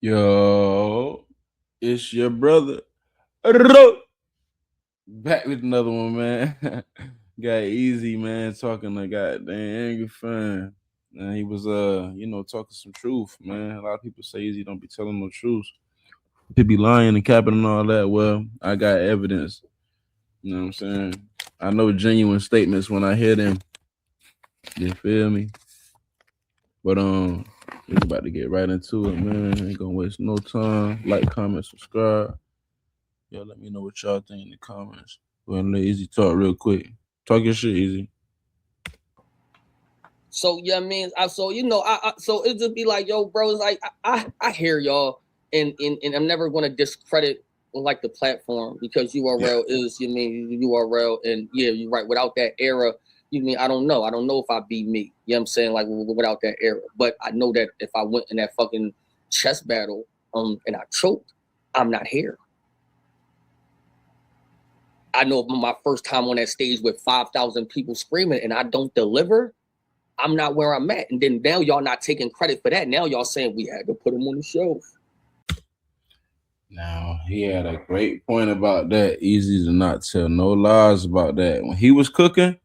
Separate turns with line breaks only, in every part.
Yo, it's your brother. Back with another one, man. Got Eazy, man, talking to goddamn Angryfan. And he was talking some truth, man. A lot of people say Eazy don't be telling no truth. He be lying and capping and all that. Well, I got evidence. You know what I'm saying? I know genuine statements when I hear them. You feel me? But we're about to get right into it, man. Ain't gonna waste no time. Like, comment, subscribe. Yo, let me know what y'all think in the comments. Go ahead and let Easy talk real quick. Talk your shit, Easy.
So yeah, man. So it just be like, yo, bro. It's like I hear y'all, and I'm never gonna discredit like the platform because URL is URL, and yeah, you're right. Without that era, I don't know. I don't know if I'd be me. You know what I'm saying? Like without that era, but I know that if I went in that fucking chess battle, and I choked, I'm not here. I know my first time on that stage with 5,000 people screaming, and I don't deliver. I'm not where I'm at. And then now y'all not taking credit for that. Now y'all saying we had to put him on the shelf.
Now, he had a great point about that. Easy to not tell no lies about that. When he was cooking,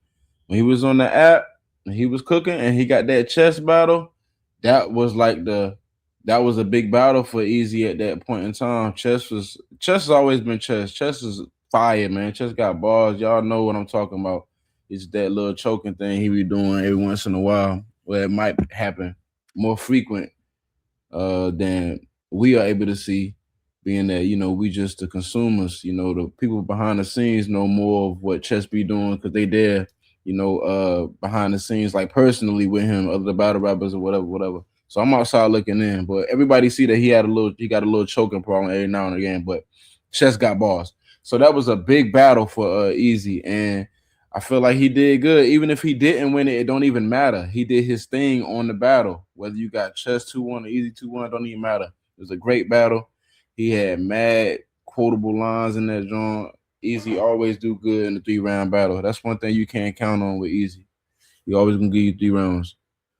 when he was on the app, when he was cooking and he got that chess battle, that was like that was a big battle for Easy at that point in time. Chess has always been chess. Chess is fire, man. Chess got bars. Y'all know what I'm talking about. It's that little choking thing he be doing every once in a while, where it might happen more frequent than we are able to see, being that we just the consumers. The people behind the scenes know more of what Chess be doing because they there, behind the scenes, like personally with him, other the battle rappers or whatever. So I'm outside looking in, but everybody see that he got a little choking problem every now and again. But Chess got balls, so that was a big battle for Easy, and I feel like he did good. Even if he didn't win it, it don't even matter. He did his thing on the battle. Whether you got Chess 2-1 or Easy 2-1, don't even matter. It was a great battle. He had mad quotable lines in that joint. Easy always do good in the 3-round battle. That's one thing you can't count on with Easy. He always gonna give you 3 rounds.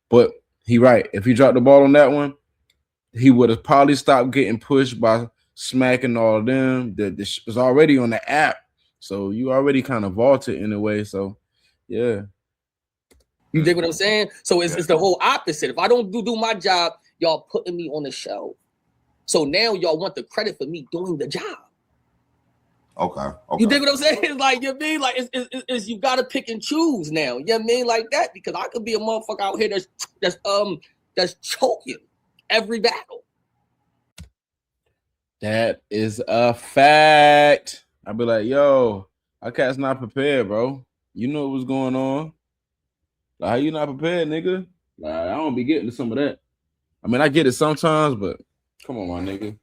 But he right. If he dropped the ball on that one, he would have probably stopped getting pushed by smacking all of them. That was already on the app. So you already kind of vaulted in a way. So yeah.
You dig what I'm saying? So it's the whole opposite. If I don't do my job, y'all putting me on the show. So now y'all want the credit for me doing the job.
Okay.
You dig what I'm saying? It's like, you know what I mean? Like, it's you gotta pick and choose now. You know what I mean? Like that, because I could be a motherfucker out here that's choking every battle.
That is a fact. I'd be like, yo, our cat's not prepared, bro. You know what's going on. Like, how you not prepared, nigga? Like, I don't be getting to some of that. I mean, I get it sometimes, but come on, my nigga.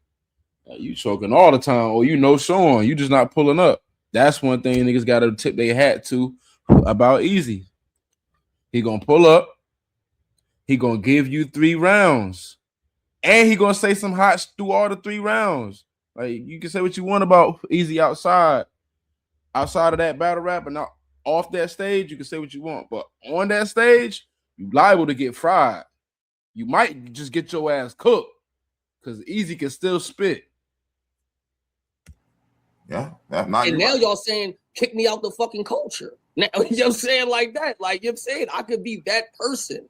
Like, you choking all the time, or showing. You just not pulling up. That's one thing niggas got to tip their hat to about Easy. He gonna pull up. He gonna give you 3 rounds. And he gonna say some hot through all the 3 rounds. Like, you can say what you want about Easy outside of that battle rap, and not off that stage, you can say what you want. But on that stage, you liable to get fried. You might just get your ass cooked because Easy can still spit.
Yeah.
And now y'all saying kick me out the fucking culture. Now, you know what I'm saying? Like that. Like, you know what I'm saying? I could be that person.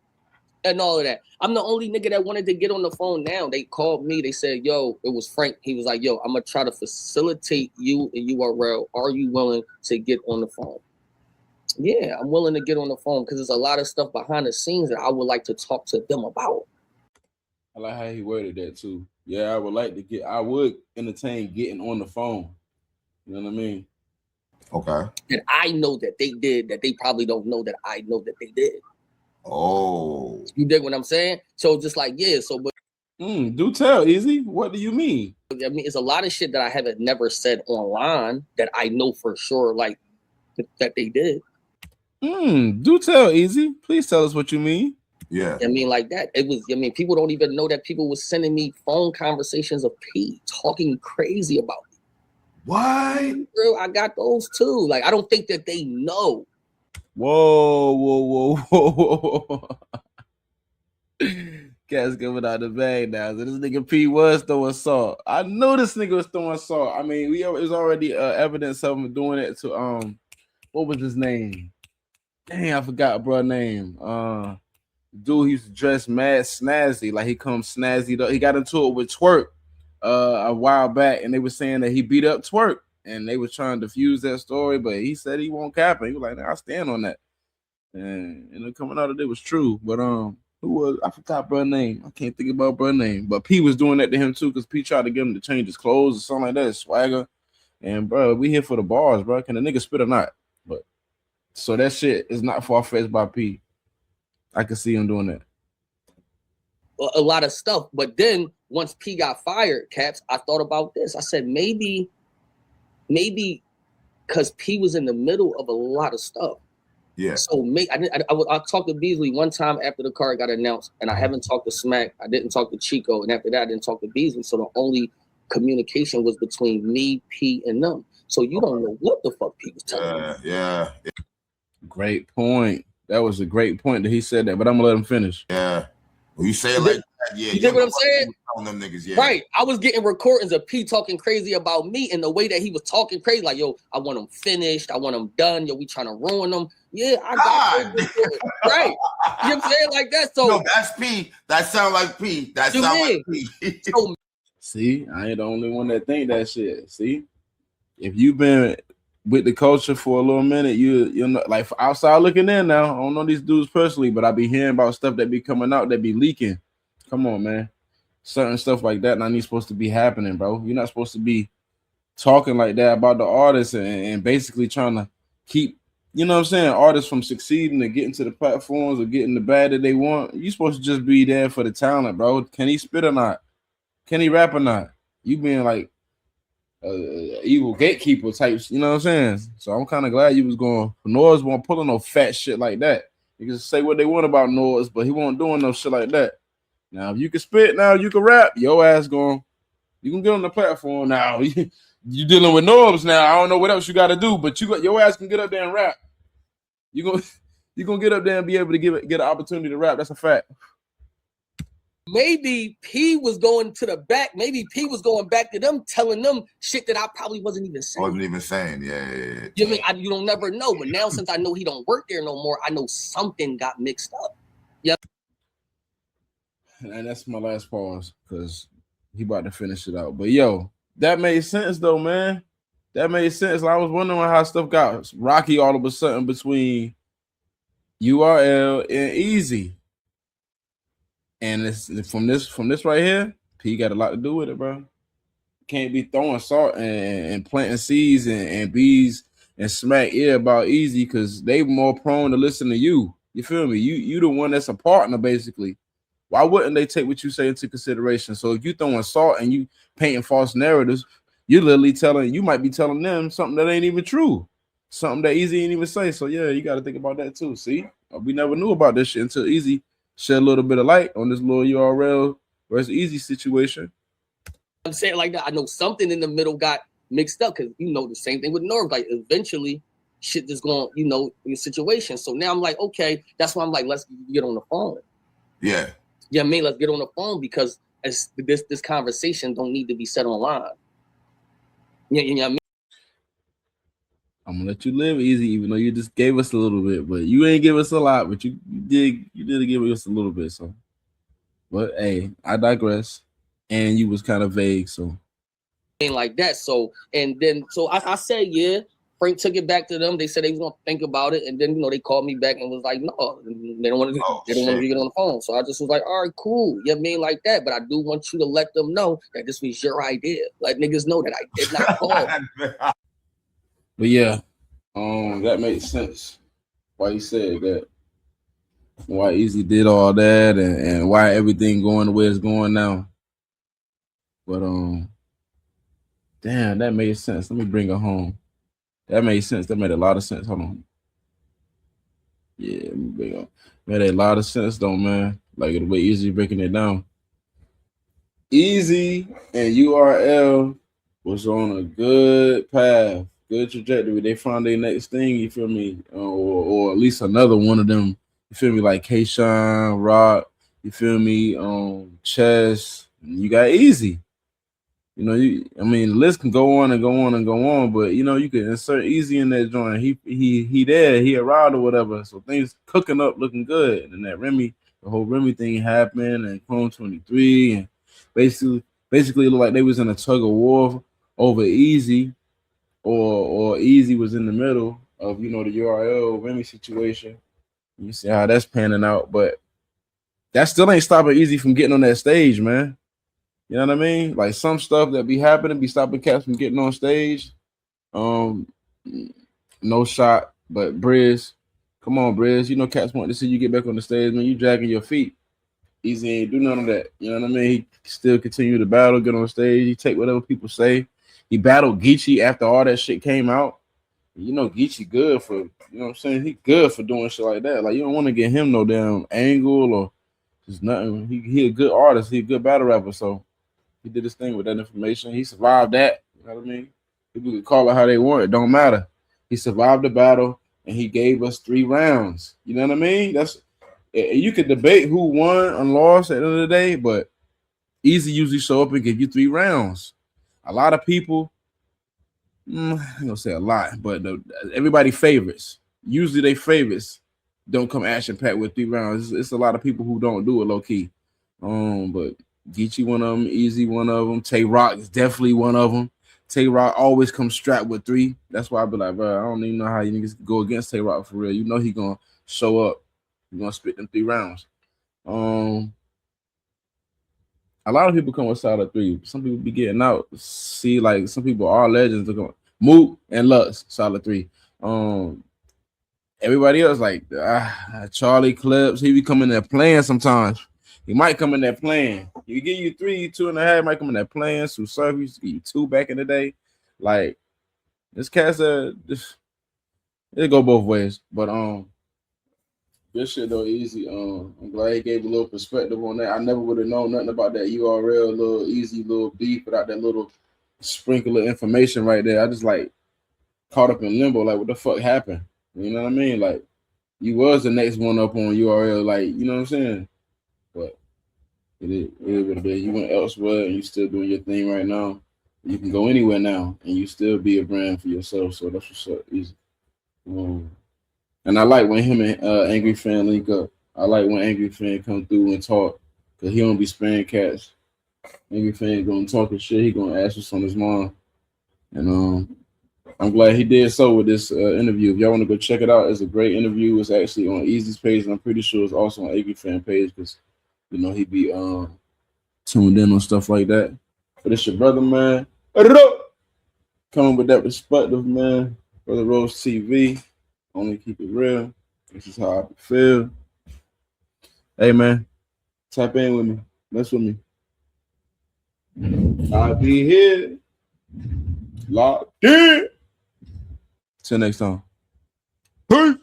And all of that. I'm the only nigga that wanted to get on the phone now. They called me. They said, yo, it was Frank. He was like, yo, I'm going to try to facilitate you and URL. Are you willing to get on the phone? Yeah, I'm willing to get on the phone because there's a lot of stuff behind the scenes that I would like to talk to them about.
I like how he worded that too. Yeah, I would entertain getting on the phone. You know what I mean?
Okay.
That I know that they did, that they probably don't know that I know that they did.
Oh,
you dig what I'm saying? So just like, yeah, so but
do tell, Easy. What do you mean?
I mean, it's a lot of shit that I haven't never said online that I know for sure, like that they did.
Do tell, Easy. Please tell us what you mean.
Yeah.
I mean, like that. It was, I mean, people don't even know that people were sending me phone conversations of P talking crazy about me.
What?
Bro, I got those too. Like, I don't think that they know.
Whoa. Cat's coming out the bag now. So this nigga P was throwing salt. I know this nigga was throwing salt. I mean, it was already evidence of him doing it to what was his name? Dang, I forgot bro name. Dude, he used to dress mad snazzy, like he comes snazzy. He got into it with Twerk a while back, and they were saying that he beat up Twerk, and they was trying to defuse that story, but he said he won't cap it. He was like, nah, I stand on that. And coming out of it was true. But who was I forgot bro name? I can't think about bro name. But P was doing that to him too, because P tried to get him to change his clothes or something like that, swagger. And bro, we here for the bars, bro. Can the nigga spit or not? But so that shit is not far fetched by P. I could see him doing that.
A lot of stuff. But then once P got fired, Caps, I thought about this. I said maybe because P was in the middle of a lot of stuff.
Yeah.
So I talked to Beasley one time after the card got announced, and I haven't talked to Smack. I didn't talk to Chico, and after that, I didn't talk to Beasley. So the only communication was between me, P, and them. So you don't know what the fuck P was telling me.
Yeah.
Great point. That was a great point that he said that, but I'm gonna let him finish.
Yeah. Well, you say it like that, yeah.
You dig what I'm saying?
Them niggas, yeah.
Right. I was getting recordings of P talking crazy about me, and the way that he was talking crazy, like, yo, I want them finished. I want them done. Yo, we trying to ruin them. Yeah, I got right. You know what I'm saying? Like that. So
no, that's P. That sound like P. That sound like P.
So,
see, I ain't the only one that think that shit. See, if you've been with the culture for a little minute, you're not like outside looking in now. I don't know these dudes personally, but I be hearing about stuff that be coming out that be leaking. Come on, man. Certain stuff like that not even supposed to be happening, bro. You're not supposed to be talking like that about the artists and basically trying to keep, you know what I'm saying, artists from succeeding and getting to the platforms or getting the bag that they want. You're supposed to just be there for the talent, bro. Can he spit or not? Can he rap or not? You being like evil gatekeeper types, you know what I'm saying? So I'm kind of glad you was going. Noise won't pulling no fat shit like that. You can say what they want about Noise, but he won't doing no shit like that. Now, if you can spit, now you can rap. Your ass going. You can get on the platform now. You dealing with Norbs now. I don't know what else you got to do, but your ass can get up there and rap. You gonna get up there and be able to get an opportunity to rap. That's a fact.
Maybe P was going to the back. Maybe P was going back to them, telling them shit that I probably wasn't even saying.
Yeah.
You mean you don't never know, but now since I know he don't work there no more, I know something got mixed up. Yep.
And that's my last pause because he about to finish it out. But yo, that made sense though, man. That made sense. I was wondering how stuff got rocky all of a sudden between URL and Eazy. And it's from this right here, P got a lot to do with it, bro. Can't be throwing salt and planting seeds and bees and smack ear about Eazy because they more prone to listen to you. You feel me? You the one that's a partner, basically. Why wouldn't they take what you say into consideration? So if you throwing salt and you painting false narratives, you might be telling them something that ain't even true. Something that Eazy ain't even say. So yeah, you got to think about that too. See, we never knew about this shit until Eazy shed a little bit of light on this little URL versus Eazy situation.
I'm saying like that. I know something in the middle got mixed up because the same thing with Norv. Like eventually, shit is going, your situation. So now I'm like, okay, that's why I'm like, let's get on the phone.
Yeah.
Yeah, I mean, let's get on the phone because this conversation don't need to be said online. Yeah, you know what I mean?
I'm gonna let you live Easy, even though you just gave us a little bit, but you ain't give us a lot, but you did give us a little bit. So, but hey, I digress. And you was kind of vague, so
like that. So I said, yeah. Frank took it back to them. They said they was gonna think about it, and then they called me back and was like, no, they don't want to. They don't want to get on the phone. So I just was like, all right, cool. You know what I mean, like that. But I do want you to let them know that this was your idea. Let niggas know that I did not call.
But yeah, that makes sense. Why you said that? Why Eazy did all that, and why everything going the way it's going now. But damn, that made sense. Let me bring it home. That made sense. That made a lot of sense. Hold on. Yeah, let me bring it up. Made a lot of sense though, man. Like the way Eazy breaking it down. Eazy and URL was on a good path, good trajectory. They found their next thing, you feel me? Or at least another one of them, you feel me? Like K-Shine, Rock, You feel me? Chess. You got Eazy. You know, I mean, the list can go on and go on and go on, but you know, you can insert Eazy in that joint. He there, he arrived or whatever. So things cooking up, looking good. And then that Remy, the whole Remy thing happened, and Chrome 23, and basically it looked like they was in a tug of war over Eazy, or Eazy was in the middle of the URL Remy situation. You see how that's panning out, but that still ain't stopping Eazy from getting on that stage, man. You know what I mean? Like some stuff that be happening be stopping cats from getting on stage. No shot, but Briz, come on, Briz. You know cats want to see you get back on the stage, man. You dragging your feet. Eazy ain't do none of that. You know what I mean? He still continue to battle, get on stage. He take whatever people say. He battled Geechee after all that shit came out. You know Geechee good for, you know what I'm saying? He good for doing shit like that. Like you don't want to get him no damn angle or just nothing. He a good artist. He a good battle rapper. So he did his thing with that information. He survived that. You know what I mean? People can call it how they want. It don't matter. He survived the battle and he gave us 3 rounds. You know what I mean? That's you could debate who won and lost at the end of the day, but Eazy usually show up and give you 3 rounds. A lot of people, I'm not gonna say a lot, but everybody favorites. Usually they favorites don't come action packed with 3 rounds. It's a lot of people who don't do it low key. But Geechee one of them, Eazy one of them, Tay Rock is definitely one of them. Tay Rock always comes strapped with 3. That's why I be like, bro, I don't even know how you niggas go against Tay Rock for real. You know he gonna show up. He gonna spit them 3 rounds. A lot of people come with solid 3. Some people be getting out. See, like some people are legends. Moot and Lux, solid 3. Everybody else like Charlie Clips. He be coming there playing sometimes. He might come in there playing. He give you 3, 2.5. Might come in there playing. So Surf used to give you 2 back in the day. Like this cat's it go both ways. But this shit though Eazy. I'm glad he gave a little perspective on that. I never would have known nothing about that URL little Eazy little beef without that little sprinkle of information right there. I just like caught up in limbo. Like what the fuck happened? You know what I mean? Like you was the next one up on URL. Like you know what I'm saying? But it is what it is. You went elsewhere and you still doing your thing right now. You can go anywhere now and you still be a brand for yourself. So that's what's up, Eazy. And I like when him and Angryfan link up. I like when Angryfan come through and talk because he don't be sparing cats. Angryfan gonna talk his shit. He gonna ask what's on his mind. And I'm glad he did so with this interview. If y'all want to go check it out, it's a great interview. It's actually on Eazy's page, and I'm pretty sure it's also on Angryfan page because he be tuned in on stuff like that. But it's your brother, man. Coming with that perspective, man. Brother Rose TV. Only keep it real. This is how I feel. Hey, man. Tap in with me. Mess with me. I'll be here. Locked in. Till next time. Peace.